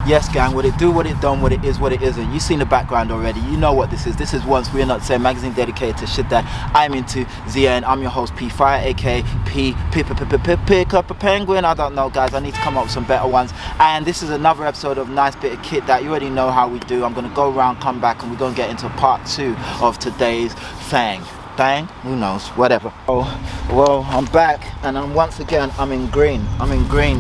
Yes, gang, what it do, what it done, what it is, what it isn't. You seen the background already. You know what this is. This is Once We're Not Saying, magazine dedicated to shit that I'm into. Zia, and I'm your host P Fire, aka Pick Up a Penguin. I don't know, guys. I need to come up with some better ones. And this is another episode of Nice Bit of Kit that you already know how we do. I'm gonna go around, come back, and we're gonna get into part 2 of today's thing, who knows, whatever. Oh well, I'm back, and once again I'm in green,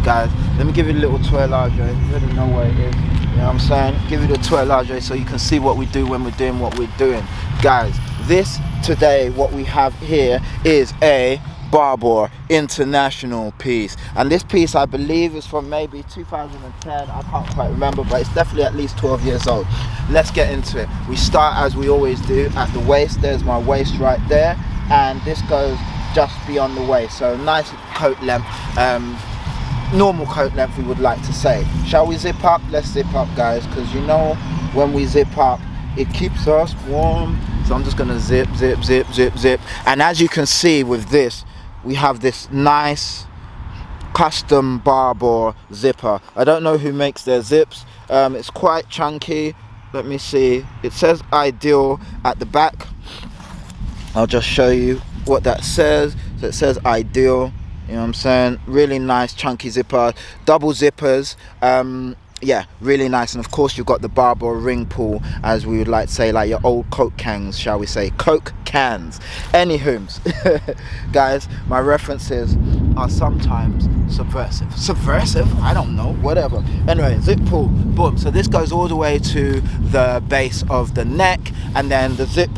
guys. Let me give you a little toilage. You already know what it is, you know what I'm saying? Give you the toilage so you can see what we do when we're doing what we're doing, guys. This today, what we have here is a Barbour international piece, and this piece I believe is from maybe 2010. I can't quite remember, but it's definitely at least 12 years old. Let's get into it. We start as we always do at the waist. There's my waist right there, and this goes just beyond the waist, so nice coat length, normal coat length we would like to say. Shall we zip up? Let's zip up, guys, because you know when we zip up it keeps us warm. So I'm just gonna zip, and as you can see with this, we have this nice custom Barbour zipper. I don't know who makes their zips. It's quite chunky. Let me see. It says Ideal at the back. I'll just show you what that says. So it says Ideal. You know what I'm saying? Really nice chunky zipper. Double zippers. Yeah, really nice. And of course you've got the Barbour ring pull, as we would like to say, like your old Coke cans, shall we say, Coke cans. Anywho's, guys, my references are sometimes subversive, I don't know, whatever. Anyway, zip pull, boom. So this goes all the way to the base of the neck, and then the zip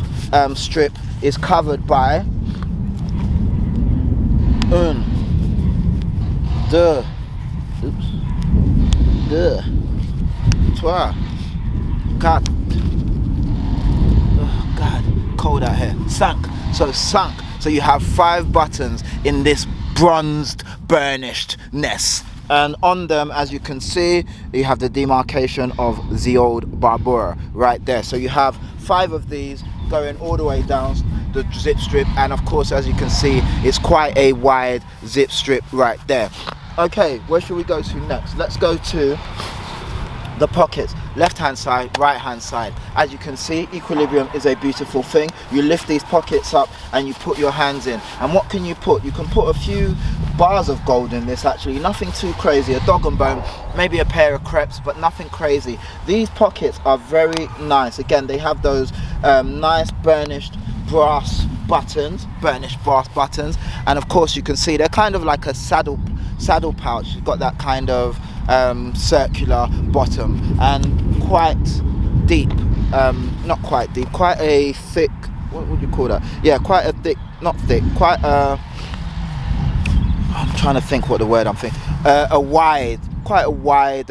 strip is covered by trois, quatre. Oh God, cold out here. Cinq. So you have 5 buttons in this bronzed burnishedness, and on them, as you can see, you have the demarcation of the old Barbour right there. So you have 5 of these going all the way down the zip strip, and of course, as you can see, it's quite a wide zip strip right there. Okay, where should we go to next? Let's go to the pockets. Left hand side, right hand side. As you can see, equilibrium is a beautiful thing. You lift these pockets up and you put your hands in, and what can you put? You can put a few bars of gold in this, actually, nothing too crazy. A dog and bone, maybe a pair of crepes, but nothing crazy. These pockets are very nice. Again, they have those nice burnished brass buttons, and of course you can see they're kind of like a saddle pouch. You've got that kind of circular bottom, and quite deep, not quite deep, quite a thick, what would you call that? Yeah, quite a thick, not thick, quite a, I'm trying to think what the word I'm thinking, quite a wide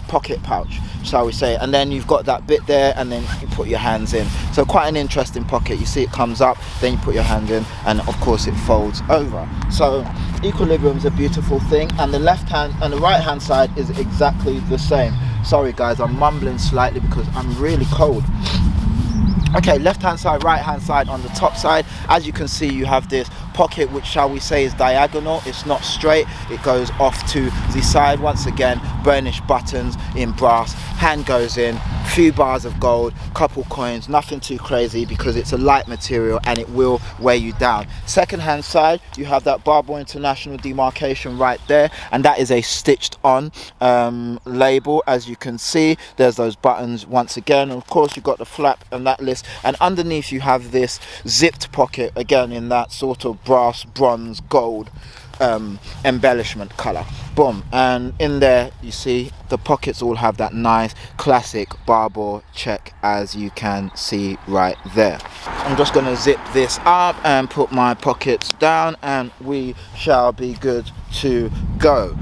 pocket pouch, shall we say. And then you've got that bit there, and then you put your hands in. So quite an interesting pocket. You see it comes up, then you put your hand in, and of course it folds over. So equilibrium is a beautiful thing, and the left hand and the right hand side is exactly the same. Sorry guys, I'm mumbling slightly because I'm really cold. Okay, left hand side, right hand side. On the top side, as you can see, you have this pocket, which shall we say is diagonal. It's not straight, it goes off to the side. Once again, burnished buttons in brass, hand goes in, few bars of gold, couple coins, nothing too crazy because it's a light material and it will weigh you down. Second hand side, you have that Barbour International demarcation right there, and that is a stitched on label. As you can see, there's those buttons once again, and of course you've got the flap and that list, and underneath you have this zipped pocket, again in that sort of brass, bronze, gold embellishment color. Boom, and in there you see the pockets all have that nice classic Barbour check, as you can see right there. I'm just going to zip this up and put my pockets down, and we shall be good to go.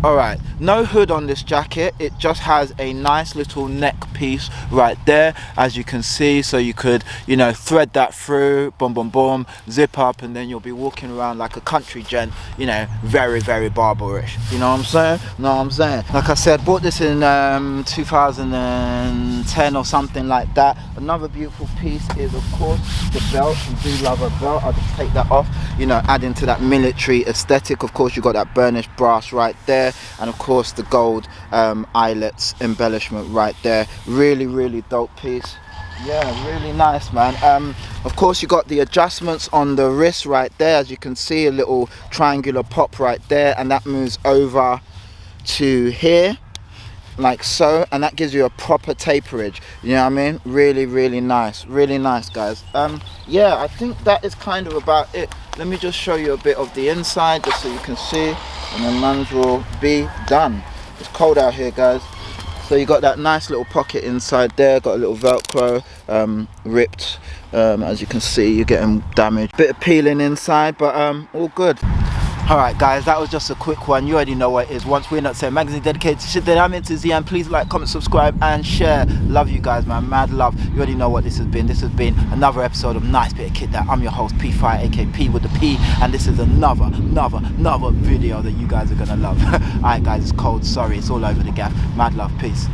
Alright, no hood on this jacket, it just has a nice little neck piece right there, as you can see, so you could, you know, thread that through, boom boom boom, zip up, and then you'll be walking around like a country gent, you know, very Barbourish. You know what I'm saying? Like I said, bought this in 2010 or something like that. Another beautiful piece is of course the belt. We do love a belt. I'll just take that off, you know, adding to that military aesthetic. Of course, you got that burnished brass right there, and of course the gold eyelets embellishment right there. Really dope piece. Yeah, really nice, man. Of course, you got the adjustments on the wrist right there. As you can see, a little triangular pop right there, and that moves over to here like so, and that gives you a proper taperage, you know what I mean? Really nice, guys. Yeah, I think that is kind of about it. Let me just show you a bit of the inside just so you can see, and then mans will be done. It's cold out here, guys. So you got that nice little pocket inside there, got a little velcro, ripped, as you can see, you're getting damaged, bit of peeling inside, but all good. Alright guys, that was just a quick one. You already know what it is. Once we're not saying magazine dedicated to shit that I'm into, and please like, comment, subscribe and share. Love you guys, man. Mad love. You already know what this has been. This has been another episode of Nice Bit of Kit That. I'm your host P5, aka P with the P, and this is another video that you guys are gonna love. Alright guys, it's cold, sorry, it's all over the gaff. Mad love, peace.